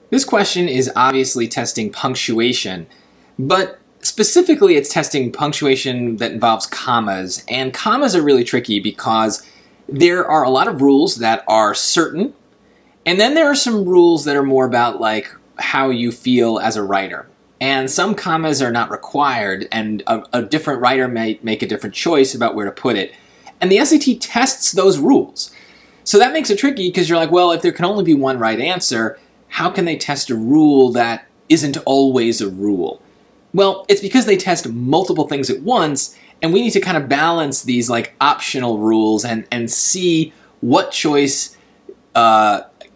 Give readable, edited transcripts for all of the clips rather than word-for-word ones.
This question is obviously testing punctuation, but specifically it's testing punctuation that involves commas, and commas are really tricky because there are a lot of rules that are certain, and then there are some rules that are more about like how you feel as a writer. And some commas are not required, and a different writer may make a different choice about where to put it. And the SAT tests those rules. So that makes it tricky because you're like, well, if there can only be one right answer, how can they test a rule that isn't always a rule? Well, it's because they test multiple things at once, and we need to kind of balance these like optional rules and see what choice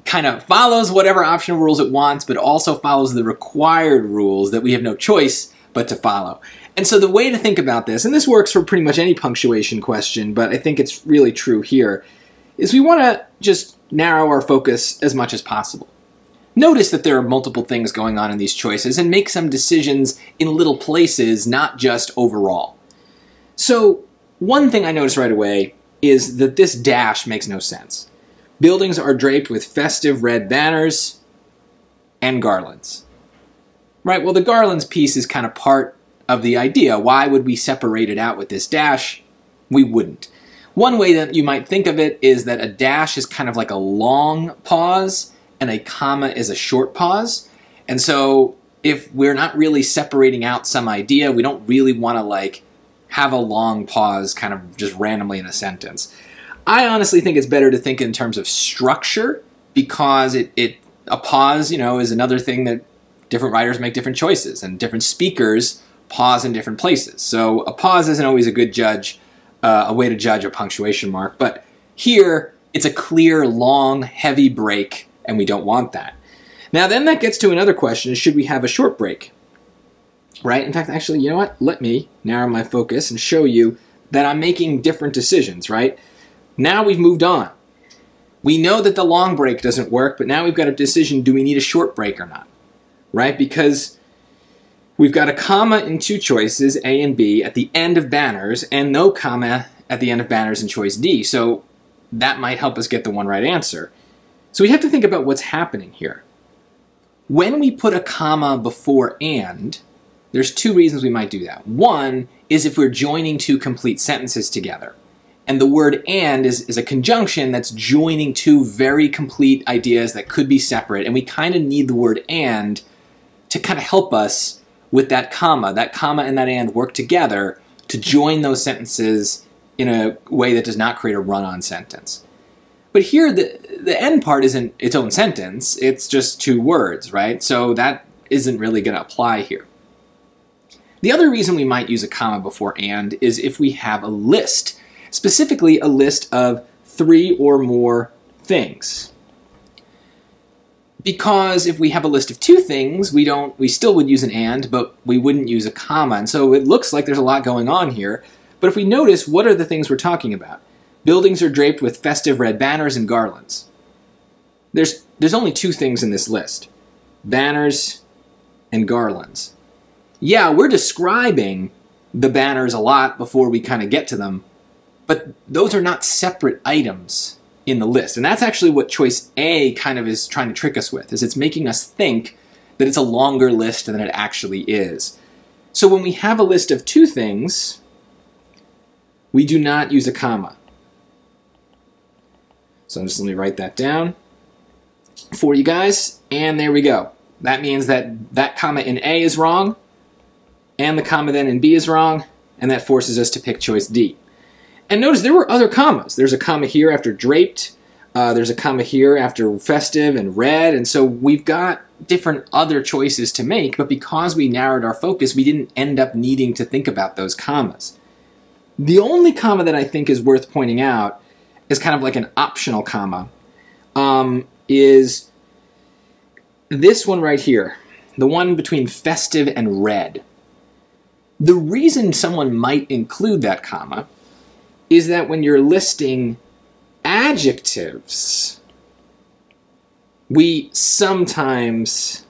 kind of follows whatever optional rules it wants, but also follows the required rules that we have no choice but to follow. And so the way to think about this, and this works for pretty much any punctuation question, but I think it's really true here, is we want to just narrow our focus as much as possible. Notice that there are multiple things going on in these choices and make some decisions in little places, not just overall. So one thing I noticed right away is that this dash makes no sense. Buildings are draped with festive red banners and garlands. Right, well the garlands piece is kind of part of the idea. Why would we separate it out with this dash? We wouldn't. One way that you might think of it is that a dash is kind of like a long pause and a comma is a short pause. And so if we're not really separating out some idea, we don't really want to like have a long pause kind of just randomly in a sentence. I honestly think it's better to think in terms of structure because a pause, you know, is another thing that different writers make different choices and different speakers pause in different places. So a pause isn't always a good judge, a way to judge a punctuation mark, but here it's a clear, long, heavy break and we don't want that. Now then that gets to another question, is should we have a short break? Right? In fact, actually, you know what? Let me narrow my focus and show you that I'm making different decisions, right? Now we've moved on. We know that the long break doesn't work, but now we've got a decision, do we need a short break or not? Right? Because we've got a comma in two choices, A and B, at the end of banners, and no comma at the end of banners in choice D. So that might help us get the one right answer. So we have to think about what's happening here. When we put a comma before and, there's two reasons we might do that. One is if we're joining two complete sentences together. And the word and is a conjunction that's joining two very complete ideas that could be separate. And we kind of need the word and to kind of help us with that comma. That comma and that and work together to join those sentences in a way that does not create a run-on sentence. But here, the end part isn't its own sentence. It's just two words, right? So that isn't really going to apply here. The other reason we might use a comma before and is if we have a list, specifically a list of 3 or more things. Because if we have a list of 2 things, we still would use an and, but we wouldn't use a comma. And so it looks like there's a lot going on here. But if we notice, what are the things we're talking about? Buildings are draped with festive red banners and garlands. There's only 2 things in this list. Banners and garlands. Yeah, we're describing the banners a lot before we kind of get to them, but those are not separate items in the list. And that's actually what choice A kind of is trying to trick us with, is it's making us think that it's a longer list than it actually is. So when we have a list of 2 things, we do not use a comma. So just let me write that down for you guys, and there we go. That means that that comma in A is wrong, and the comma then in B is wrong, and that forces us to pick choice D. And notice there were other commas. There's a comma here after draped, there's a comma here after festive and red, and so we've got different other choices to make, but because we narrowed our focus, we didn't end up needing to think about those commas. The only comma that I think is worth pointing out is kind of like an optional comma, is this one right here, the one between festive and red. The reason someone might include that comma is that when you're listing adjectives, we sometimes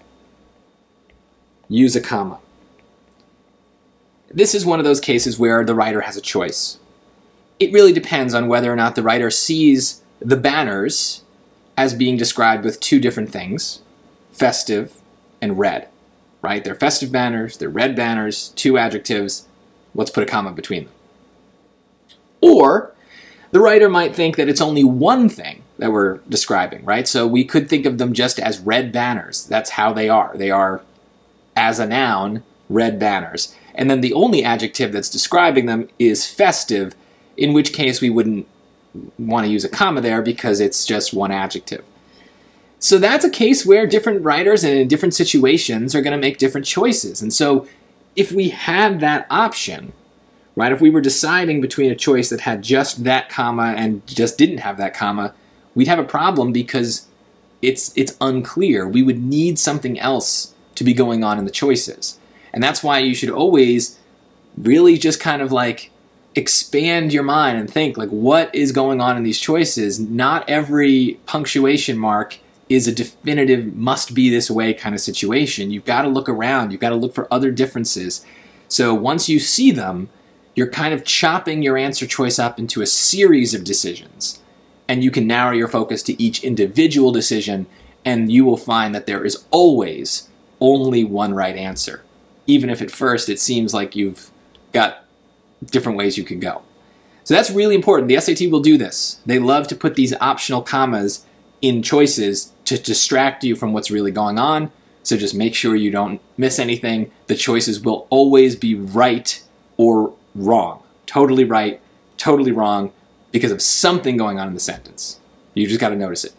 use a comma. This is one of those cases where the writer has a choice. It really depends on whether or not the writer sees the banners as being described with 2 different things, festive, and red, right? They're festive banners, they're red banners, two adjectives. Let's put a comma between them. Or the writer might think that it's only one thing that we're describing, right? So we could think of them just as red banners. That's how they are. They are, as a noun, red banners. And then the only adjective that's describing them is festive, in which case we wouldn't want to use a comma there because it's just one adjective. So that's a case where different writers and in different situations are going to make different choices. And so if we had that option, right, if we were deciding between a choice that had just that comma and just didn't have that comma, we'd have a problem because it's unclear. We would need something else to be going on in the choices. And that's why you should always really just kind of like expand your mind and think like, what is going on in these choices? Not every punctuation mark is a definitive must be this way kind of situation. You've got to look around. You've got to look for other differences. So once you see them, you're kind of chopping your answer choice up into a series of decisions. And you can narrow your focus to each individual decision, and you will find that there is always only one right answer, even if at first it seems like you've got different ways you could go. So that's really important. The SAT will do this. They love to put these optional commas in choices to distract you from what's really going on. So just make sure you don't miss anything. The choices will always be right or wrong. Totally right, totally wrong, because of something going on in the sentence. You just got to notice it.